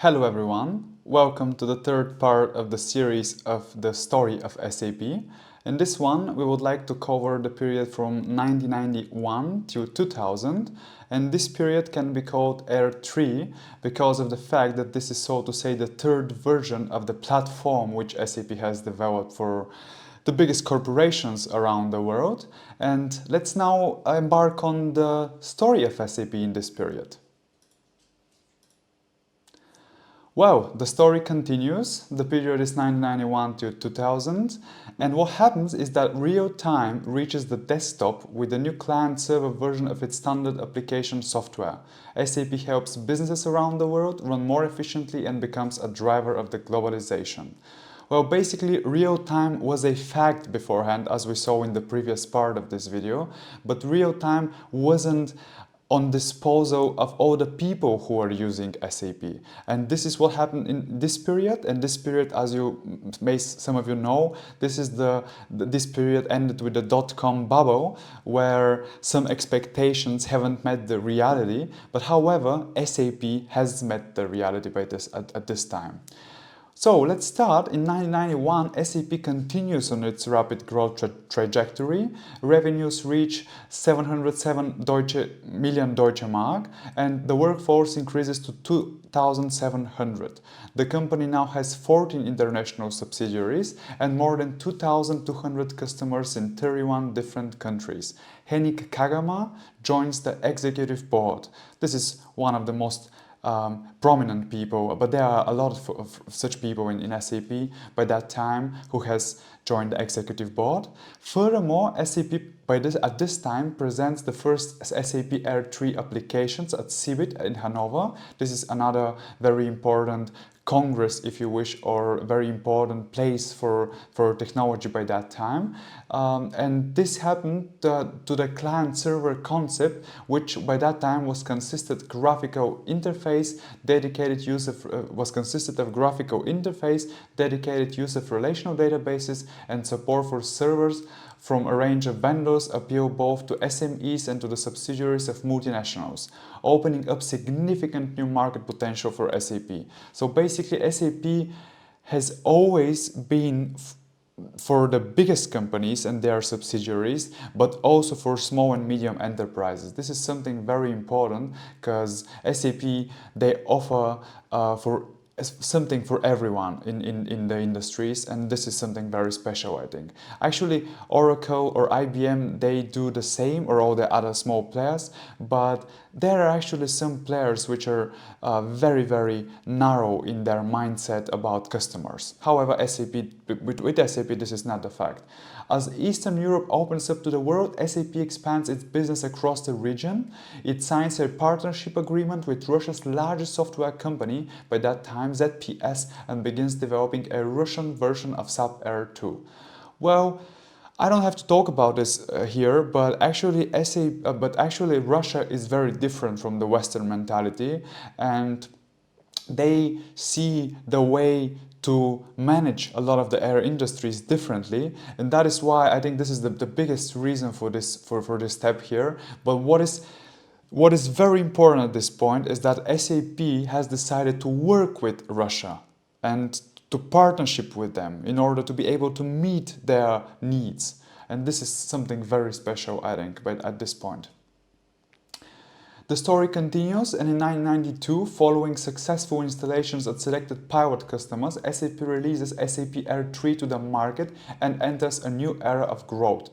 Hello everyone, welcome to the third part of the series of the story of SAP. In this one, we would like to cover the period from 1991 to 2000, and this period can be called Era 3 because of the fact that this is, so to say, the third version of the platform which SAP has developed for the biggest corporations around the world. And let's now embark on the story of SAP in this period. Well, the story continues. The period is 1991 to 2000, and what happens is that real-time reaches the desktop with a new client-server version of its standard application software. SAP helps businesses around the world run more efficiently and becomes a driver of the globalization. Well, basically, real-time was a fact beforehand, as we saw in the previous part of this video, but real-time wasn't on disposal of all the people who are using SAP. And this is what happened in this period. And this period, as some of you know, this period ended with the dot-com bubble, where some expectations haven't met the reality. But however, SAP has met the reality at this time. So let's start. In 1991, SAP continues on its rapid growth trajectory. Revenues reach 707 million Deutsche Mark, and the workforce increases to 2,700. The company now has 14 international subsidiaries and more than 2,200 customers in 31 different countries. Henning Kagama joins the executive board. This is one of the most prominent people, but there are a lot of such people in SAP by that time who has joined the executive board. Furthermore, SAP at this time presents the first SAP R3 applications at CeBIT in Hanover. This is another very important congress, if you wish, or very important place for technology by that time. And this happened to the client-server concept, which by that time was consisted of graphical interface, dedicated use of relational databases, and support for servers from a range of vendors appeal both to SMEs and to the subsidiaries of multinationals, opening up significant new market potential for SAP. So basically, SAP has always been for the biggest companies and their subsidiaries, but also for small and medium enterprises. This is something very important because SAP, they offer something for everyone in the industries, and this is something very special, I think. Actually, Oracle or IBM, they do the same, or all the other small players, but there are actually some players which are very, very narrow in their mindset about customers. However, with SAP, this is not the fact. As Eastern Europe opens up to the world, SAP expands its business across the region. It signs a partnership agreement with Russia's largest software company, by that time ZPS, and begins developing a Russian version of SAP R2. Well, I don't have to talk about this here, but actually Russia is very different from the Western mentality, and they see the way to manage a lot of the air industries differently, and that is why I think this is the biggest reason for this step here. But what is very important at this point is that SAP has decided to work with Russia and to partnership with them in order to be able to meet their needs, and this is something very special, I think, at this point. The story continues, and in 1992, following successful installations at selected pilot customers, SAP releases SAP R3 to the market and enters a new era of growth.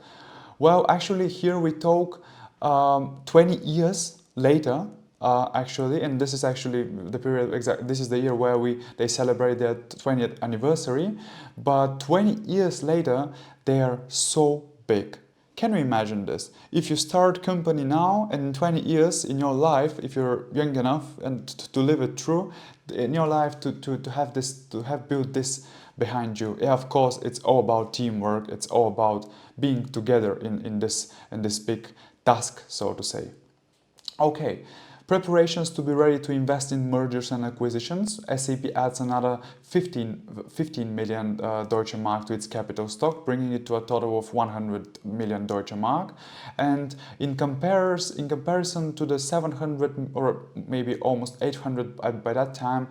Well, actually, here we talk 20 years later, and this is actually the period this is the year where they celebrate their 20th anniversary, but 20 years later, they are so big. Can you imagine this? If you start company now, and in 20 years in your life, if you're young enough and to live it through, in your life to have built this behind you, yeah, of course, it's all about teamwork. It's all about being together in this big task, so to say. Okay. Preparations to be ready to invest in mergers and acquisitions. SAP adds another 15 million Deutsche Mark to its capital stock, bringing it to a total of 100 million Deutsche Mark. And in comparison to the 700 or maybe almost 800 by that time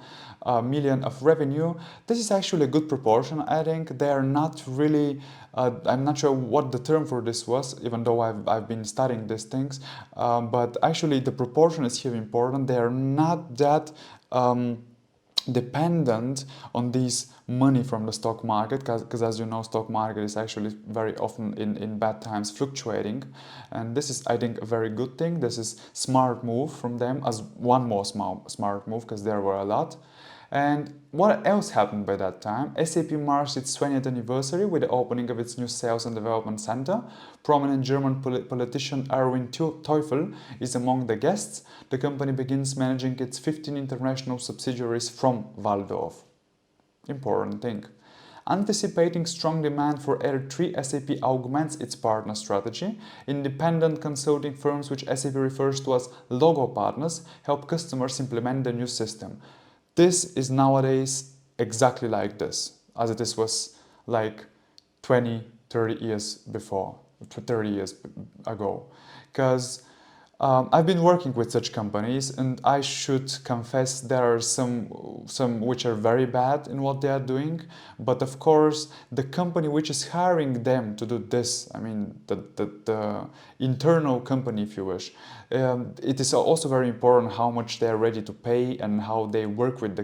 million of revenue, this is actually a good proportion. I think they are not really, I'm not sure what the term for this was, even though I've been studying these things, but actually the proportion is here important. They are not that dependent on this money from the stock market, because as you know, stock market is actually very often in bad times fluctuating, and this is, I think, a very good thing. This is smart move from them, as one more smart move, because there were a lot. And what else happened by that time? SAP marked its 20th anniversary with the opening of its new Sales and Development Center. Prominent German politician Erwin Teufel is among the guests. The company begins managing its 15 international subsidiaries from Walldorf. Important thing. Anticipating strong demand for R3, SAP augments its partner strategy. Independent consulting firms, which SAP refers to as logo partners, help customers implement the new system. This is nowadays exactly like this, as it was like 20, 30 years before, 30 years ago. Because I've been working with such companies, and I should confess there are some which are very bad in what they are doing, but of course the company which is hiring them to do this, I mean the internal company, if you wish, it is also very important how much they are ready to pay and how they work with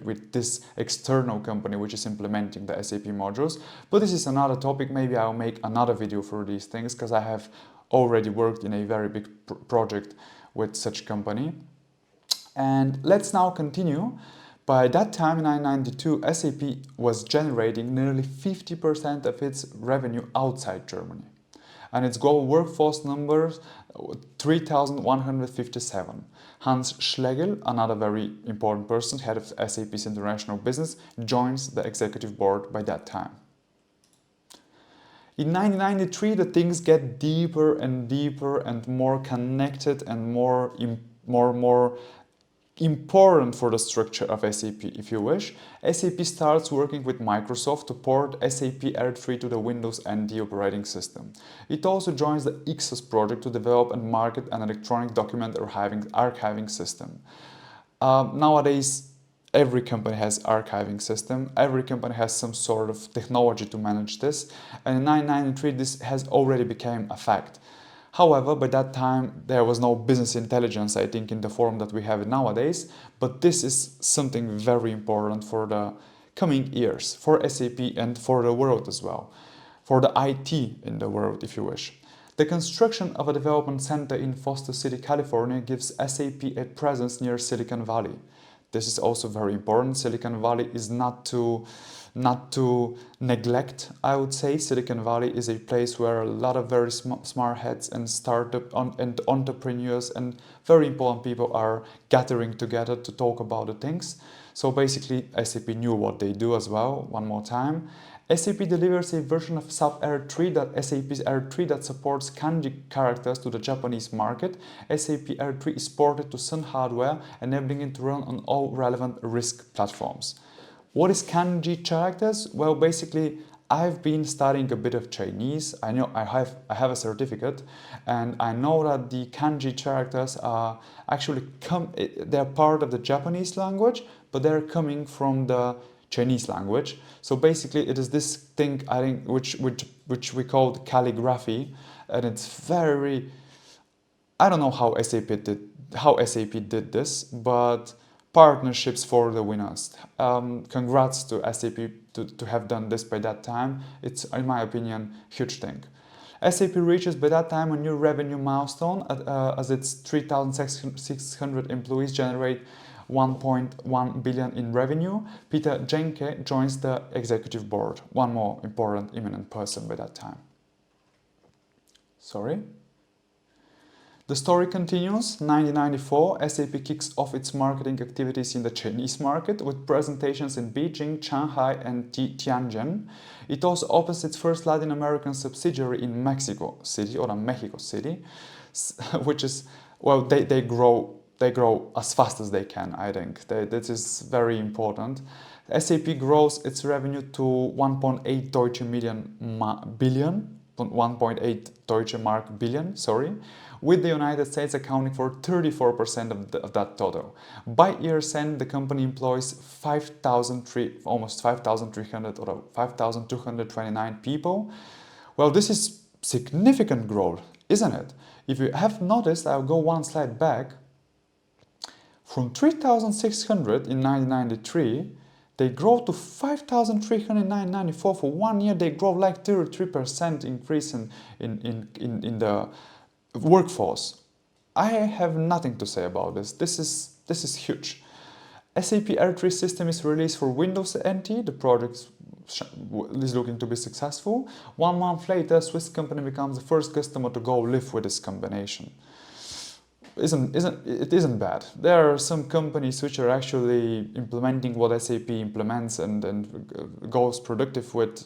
with this external company which is implementing the SAP modules. But this is another topic. Maybe I'll make another video for these things, because I have already worked in a very big project with such company. And let's now continue. By that time in 1992, SAP was generating nearly 50% of its revenue outside Germany. And its global workforce numbers 3,157. Hans Schlegel, another very important person, head of SAP's international business, joins the executive board by that time. In 1993, the things get deeper and deeper and more connected and more important for the structure of SAP, if you wish. SAP starts working with Microsoft to port SAP R3 to the Windows NT operating system. It also joins the Ixos project to develop and market an electronic document archiving system. Nowadays, every company has archiving system. Every company has some sort of technology to manage this. And in 1993, this has already become a fact. However, by that time, there was no business intelligence, I think, in the form that we have it nowadays. But this is something very important for the coming years, for SAP and for the world as well, for the IT in the world, if you wish. The construction of a development center in Foster City, California, gives SAP a presence near Silicon Valley. This is also very important. Silicon Valley is not to neglect, I would say. Silicon Valley is a place where a lot of very smart heads and and entrepreneurs and very important people are gathering together to talk about the things. So basically, SAP knew what they do as well. One more time. SAP delivers a version of SAP's R3 that supports kanji characters to the Japanese market. SAP R3 is ported to Sun hardware, enabling it to run on all relevant RISC platforms. What is kanji characters? Well, basically, I've been studying a bit of Chinese. I know I have a certificate, and I know that the kanji characters are actually they're part of the Japanese language, but they're coming from the Chinese language. So basically, it is this thing, I think, which we call calligraphy, and it's very, I don't know how SAP did this, but partnerships for the winners. Congrats to SAP to have done this by that time. It's, in my opinion, huge thing. SAP reaches by that time a new revenue milestone as its 3,600 employees generate 1.1 billion in revenue. Peter Jenke joins the executive board. One more important, eminent person by that time. Sorry. The story continues. 1994, SAP kicks off its marketing activities in the Chinese market with presentations in Beijing, Shanghai and Tianjin. It also opens its first Latin American subsidiary in Mexico City, which is, well, they grow as fast as they can, I think. This is very important. SAP grows its revenue to 1.8 billion, 1.8 Deutsche Mark billion, sorry, with the United States accounting for 34% of that total. By year's end, the company employs almost 5,300 or 5,229 people. Well, this is significant growth, isn't it? If you have noticed, I'll go one slide back. From 3,600 in 1993, they grow to 5,394 for 1 year. They grow like 33% increase in the workforce. I have nothing to say about this. This is huge. SAP R3 system is released for Windows NT. The project is looking to be successful. 1 month later, Swiss company becomes the first customer to go live with this combination. It isn't bad. There are some companies which are actually implementing what SAP implements and goes productive with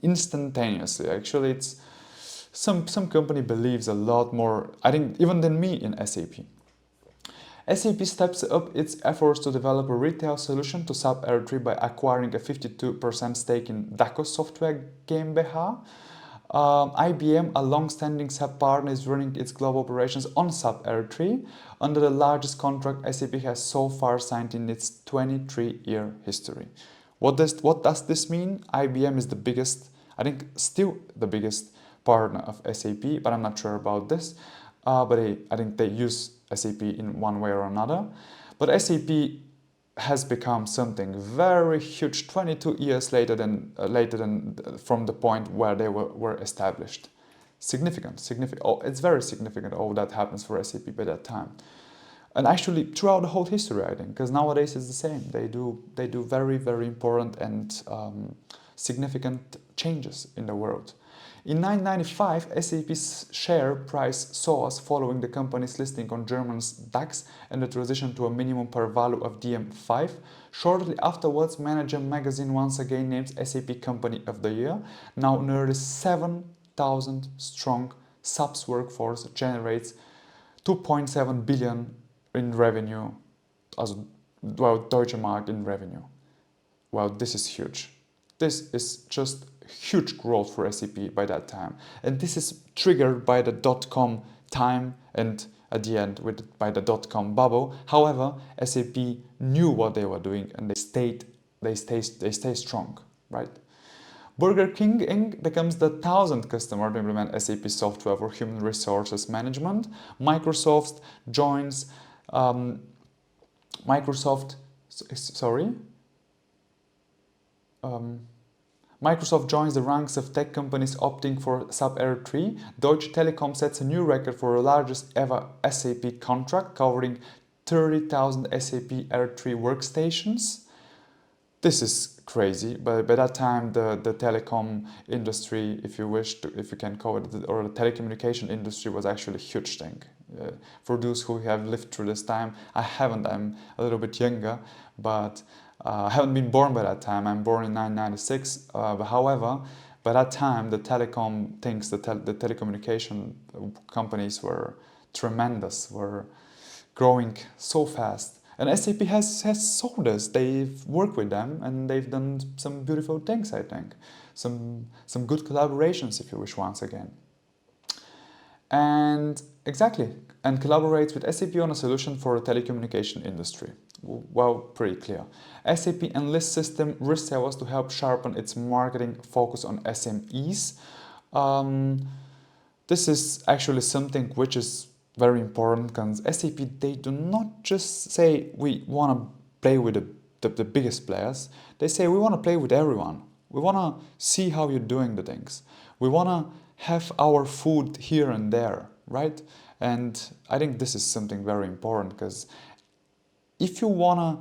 instantaneously. Actually, it's some company believes a lot more, I think, even than me in SAP. SAP steps up its efforts to develop a retail solution to SAP R3 by acquiring a 52% stake in Daco Software GmbH. IBM, a long-standing SAP partner, is running its global operations on SAP R3 under the largest contract SAP has so far signed in its 23-year history. What does this mean? IBM is the biggest, I think still the biggest partner of SAP, but I'm not sure about this. But I think they use SAP in one way or another. But SAP has become something very huge 22 years later than from the point where they were established. Significant. Oh, it's very significant. Oh, that happens for SAP by that time, and actually throughout the whole history, I think, because nowadays it's the same. They do very important and significant changes in the world. In 1995, SAP's share price soars following the company's listing on German's DAX and the transition to a minimum par value of DM5. Shortly afterwards, Manager magazine once again names SAP Company of the Year. Now nearly 7,000 strong SAP's workforce generates 2.7 billion in revenue, as well, Deutsche Mark in revenue. Well, this is huge. This is just huge growth for SAP by that time, and this is triggered by the dot-com time and at the end by the dot-com bubble. However, SAP knew what they were doing and they stay strong, right? Burger King Inc. becomes the 1,000th customer to implement SAP software for human resources management. Microsoft joins Microsoft joins the ranks of tech companies opting for SAP R3. Deutsche Telekom sets a new record for the largest ever SAP contract, covering 30,000 SAP R3 workstations. This is crazy, but by that time the telecom industry, if you can call it, or the telecommunication industry was actually a huge thing. For those who have lived through this time, I haven't, I'm a little bit younger, but I haven't been born by that time. I'm born in 1996. However, by that time, the telecom things, the telecommunication companies were tremendous, were growing so fast. And SAP has sold this. They've worked with them and they've done some beautiful things, I think. Some good collaborations, if you wish, once again. And exactly, and collaborates with SAP on a solution for the telecommunication industry. Well, pretty clear. SAP enlists system resellers to help sharpen its marketing focus on SMEs. This is actually something which is very important, because SAP, they do not just say we want to play with the biggest players. They say we want to play with everyone. We want to see how you're doing the things. We want to have our food here and there, right? And I think this is something very important, because if you wanna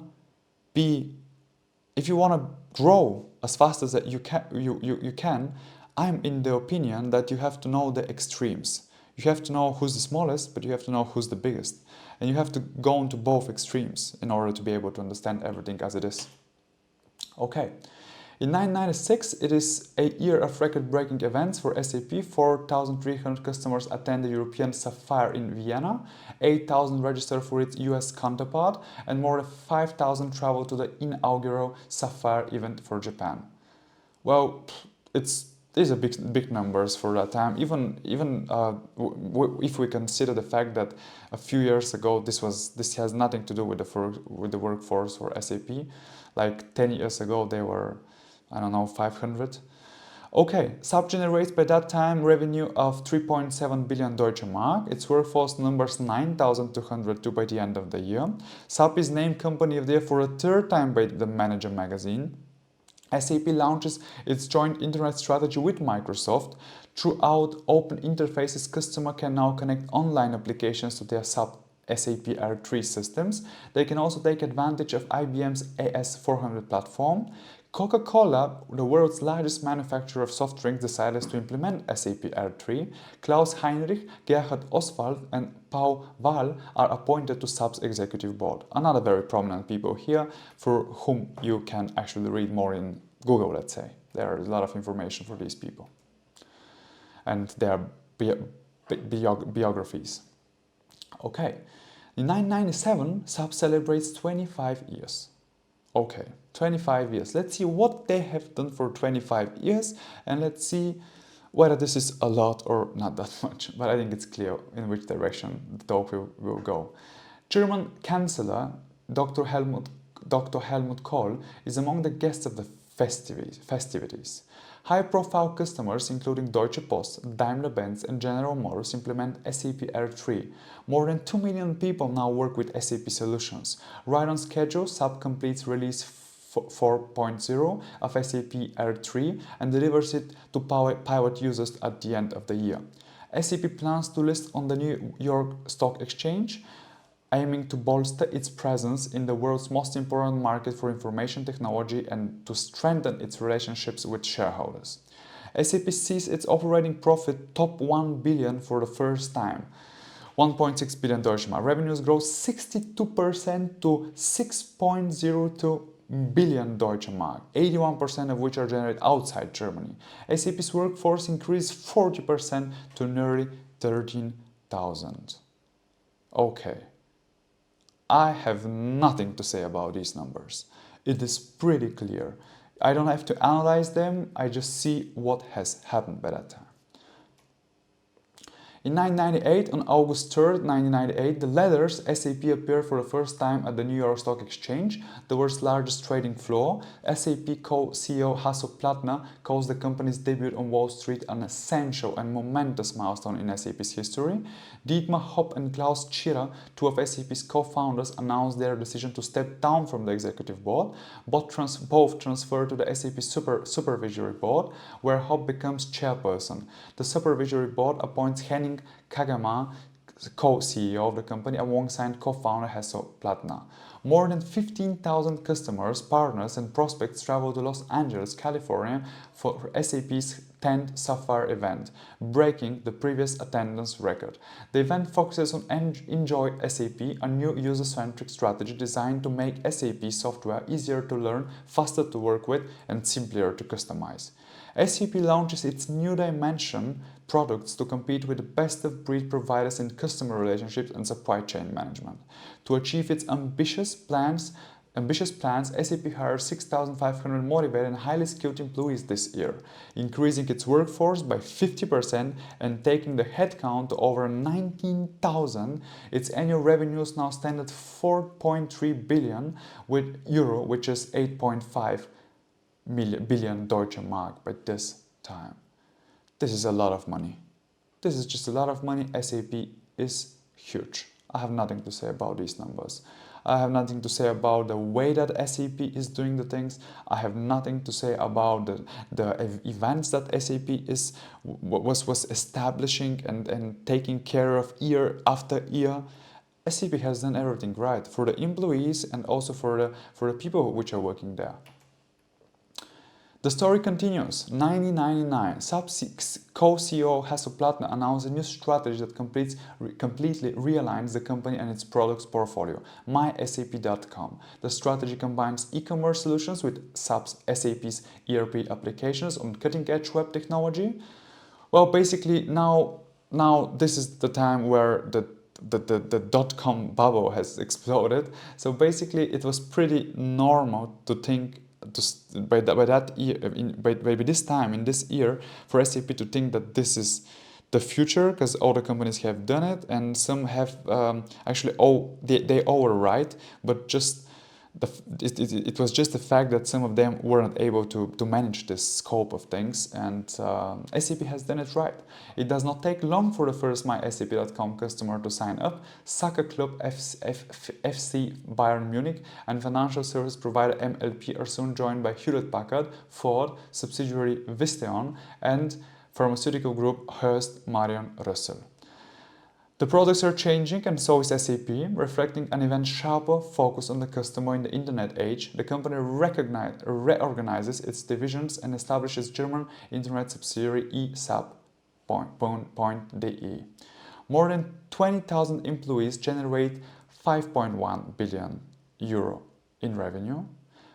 grow as fast as you can, I'm in the opinion that you have to know the extremes. You have to know who's the smallest, but you have to know who's the biggest. And you have to go into both extremes in order to be able to understand everything as it is. Okay. In 1996, it is a year of record-breaking events for SAP. 4,300 customers attend the European Sapphire in Vienna, 8,000 registered for its US counterpart, and more than 5,000 traveled to the inaugural Sapphire event for Japan. Well, these are big numbers for that time. Even if we consider the fact that a few years ago this has nothing to do with the workforce for SAP. Like 10 years ago they were, I don't know, 500. Okay, SAP generates by that time revenue of 3.7 billion Deutsche Mark. Its workforce numbers 9,202 by the end of the year. SAP is named Company of the Year for a third time by the Manager magazine. SAP launches its joint internet strategy with Microsoft. Throughout open interfaces, customers can now connect online applications to their SAP R3 systems. They can also take advantage of IBM's AS400 platform. Coca-Cola, the world's largest manufacturer of soft drinks, decided to implement SAP R3. Klaus Heinrich, Gerhard Oswald and Pau Wahl are appointed to SAP's executive board. Another very prominent people here for whom you can actually read more in Google, let's say. There is a lot of information for these people. And their biographies. Okay, in 1997, SAP celebrates 25 years. Okay, 25 years. Let's see what they have done for 25 years and let's see whether this is a lot or not that much. But I think it's clear in which direction the talk will go. German Chancellor Dr. Helmut Kohl is among the guests of the festivities. High-profile customers including Deutsche Post, Daimler-Benz and General Motors implement SAP R3. More than 2 million people now work with SAP solutions. Right on schedule, SAP completes release 4.0 of SAP R3 and delivers it to pilot users at the end of the year. SAP plans to list on the New York Stock Exchange, aiming to bolster its presence in the world's most important market for information technology and to strengthen its relationships with shareholders. SAP sees its operating profit top 1 billion for the first time. 1.6 billion Deutsche Mark. Revenues grow 62% to 6.02 billion Deutsche Mark, 81% of which are generated outside Germany. SAP's workforce increased 40% to nearly 13,000. Okay. I have nothing to say about these numbers. It is pretty clear. I don't have to analyze them, I just see what has happened by that time. In 1998, on August 3rd, 1998, the letters SAP appeared for the first time at the New York Stock Exchange, the world's largest trading floor. SAP co-CEO Hasso Plattner calls the company's debut on Wall Street an essential and momentous milestone in SAP's history. Dietmar Hopp and Klaus Tschira, two of SAP's co-founders, announced their decision to step down from the executive board. Both transferred to the SAP Supervisory Board, where Hopp becomes chairperson. The Supervisory Board appoints Henning Kagama, co-CEO of the company, alongside co-founder Hasso Plattner. More than 15,000 customers, partners and prospects travel to Los Angeles, California for SAP's 10th Sapphire event, breaking the previous attendance record. The event focuses on Enjoy SAP, a new user-centric strategy designed to make SAP software easier to learn, faster to work with and simpler to customize. SAP launches its New Dimension products to compete with the best-of-breed providers in customer relationships and supply chain management. To achieve its ambitious plans, SAP hired 6,500 motivated and highly skilled employees this year, increasing its workforce by 50% and taking the headcount to over 19,000. Its annual revenues now stand at 4.3 billion euro, which is 8.5 billion Deutsche Mark by this time. This is a lot of money. This is just a lot of money. SAP is huge. I have nothing to say about these numbers. I have nothing to say about the way that SAP is doing the things. I have nothing to say about the events that SAP was establishing and taking care of year after year. SAP has done everything right for the employees and also for the people which are working there. The story continues. 1999, SAP co-CEO Hasso Plattner announced a new strategy that completely realigns the company and its products portfolio, mysap.com. The strategy combines e-commerce solutions with SAP's ERP applications on cutting-edge web technology. Well, basically now this is the time where the dot-com bubble has exploded. So basically it was pretty normal to think by this time in this year for SAP to think that this is the future, because all the companies have done it and some have actually they all were right, but just it was just the fact that some of them weren't able to manage this scope of things, and SAP has done it right. It does not take long for the first mysap.com customer to sign up. Soccer club FC Bayern Munich and financial service provider MLP are soon joined by Hewlett-Packard, Ford, subsidiary Visteon, and pharmaceutical group Hearst Marion Russell. The products are changing and so is SAP, reflecting an even sharper focus on the customer in the internet age. The company reorganizes its divisions and establishes German internet subsidiary eSAP.de. More than 20,000 employees generate 5.1 billion euro in revenue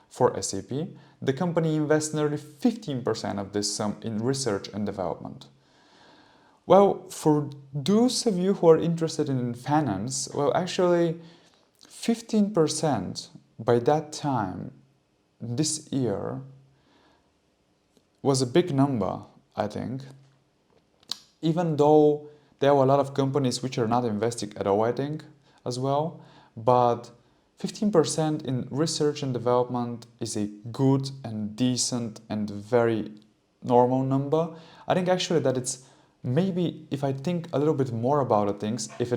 for SAP. The company invests nearly 15% of this sum in research and development. Well, for those of you who are interested in finance, well, actually 15% by that time, this year, was a big number, I think. Even though there were a lot of companies which are not investing at all, I think, as well. But 15% in research and development is a good and decent and very normal number. I think actually that it's maybe, if I think a little bit more about the things, if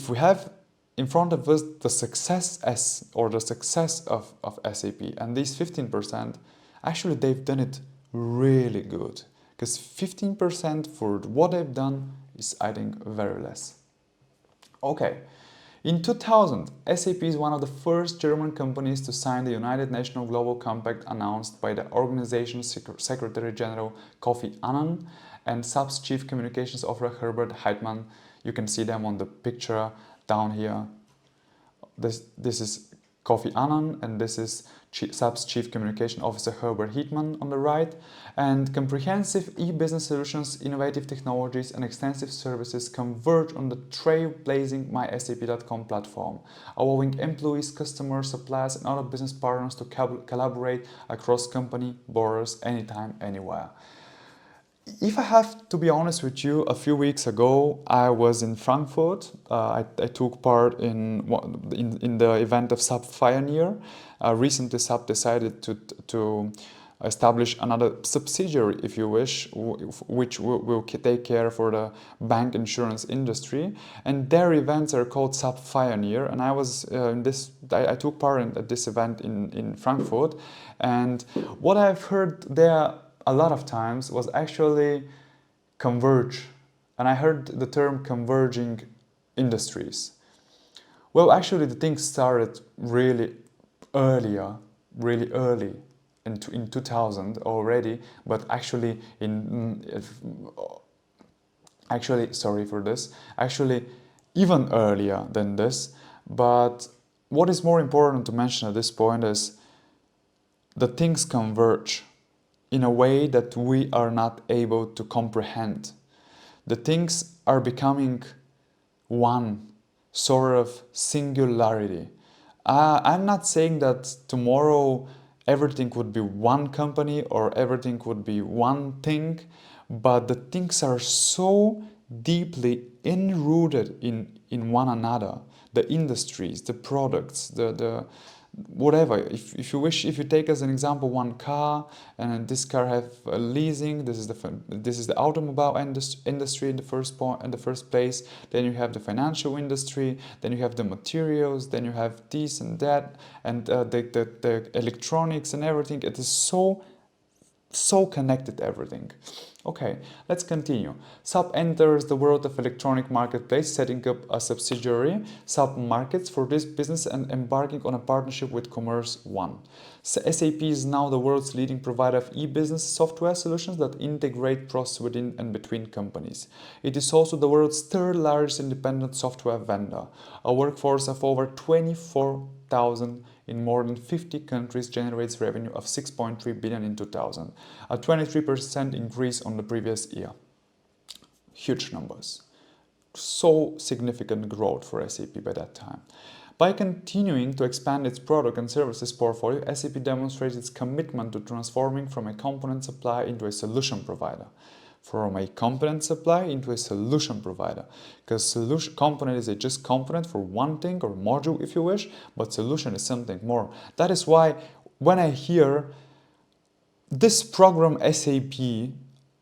we have in front of us the success of SAP and these 15%, actually they've done it really good. Because 15% for what they've done is, I think, very less. Okay. In 2000, SAP is one of the first German companies to sign the United Nations Global Compact announced by the organization's Secretary General Kofi Annan and SAP's Chief Communications Officer Herbert Heitmann. You can see them on the picture down here. This is Kofi Annan and this is SAP's Chief Communication Officer Herbert Heitmann on the right. And comprehensive e-business solutions, innovative technologies and extensive services converge on the trailblazing mysap.com platform, allowing employees, customers, suppliers and other business partners to collaborate across company borders anytime, anywhere. If I have to be honest with you, a few weeks ago I was in Frankfurt. I took part in the event of SAP Pioneer. Recently SAP decided to establish another subsidiary, if you wish, which will take care for the bank insurance industry, and their events are called SAP Pioneer. And I was I took part at this event in Frankfurt, and what I've heard there a lot of times was actually converge, and I heard the term converging industries. Well, actually the thing started really early in 2000 already, but actually actually even earlier than this. But what is more important to mention at this point is that things converge in a way that we are not able to comprehend. The things are becoming one sort of singularity. I'm not saying that tomorrow everything would be one company or everything would be one thing, but the things are so deeply enrooted in one another. The industries, the products, the whatever. If you wish, if you take as an example one car, and this car have a leasing, this is the automobile industry in the first place. Then you have the financial industry, then you have the materials, then you have this and that, and the electronics and everything. It is so so connected everything. Okay, let's continue. SAP enters the world of electronic marketplace, setting up a subsidiary, SAP Markets, for this business and embarking on a partnership with Commerce One. SAP is now the world's leading provider of e-business software solutions that integrate process within and between companies. It is also the world's third largest independent software vendor. A workforce of over 24,000 in more than 50 countries generates revenue of 6.3 billion in 2000, a 23% increase on the previous year. Huge numbers. So significant growth for SAP by that time. By continuing to expand its product and services portfolio, SAP demonstrates its commitment to transforming from a component supplier into a solution provider. From a component supplier into a solution provider. Because component is just component for one thing, or module if you wish, but solution is something more. That is why when I hear this program SAP,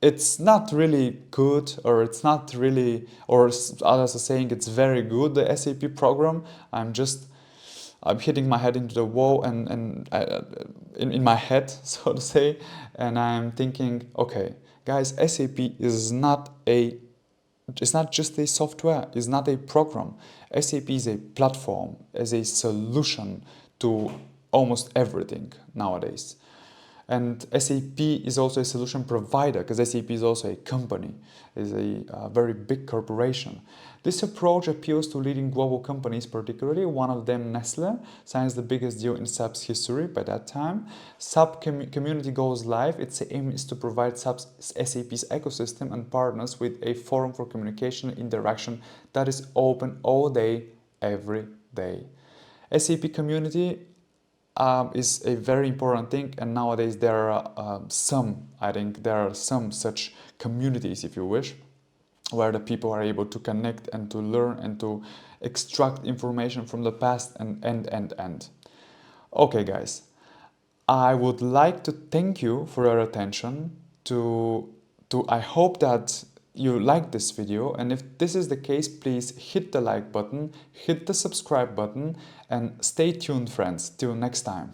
it's not really good, or it's not really, or others are saying it's very good, the SAP program, I'm hitting my head into the wall and in my head, so to say, and I'm thinking, okay, guys, SAP is it's not just a software, it's not a program. SAP is a platform, is a solution to almost everything nowadays. And SAP is also a solution provider, because SAP is also a company, is a very big corporation. This approach appeals to leading global companies, particularly one of them, Nestle, signs the biggest deal in SAP's history by that time. SAP community goes live. Its aim is to provide SAP's ecosystem and partners with a forum for communication and interaction that is open all day, every day. SAP community is a very important thing, and nowadays there are some such communities, if you wish, where the people are able to connect and to learn and to extract information from the past and. Okay, guys, I would like to thank you for your attention. I hope that you like this video, and if this is the case, please hit the like button, hit the subscribe button, and stay tuned, friends. Till next time.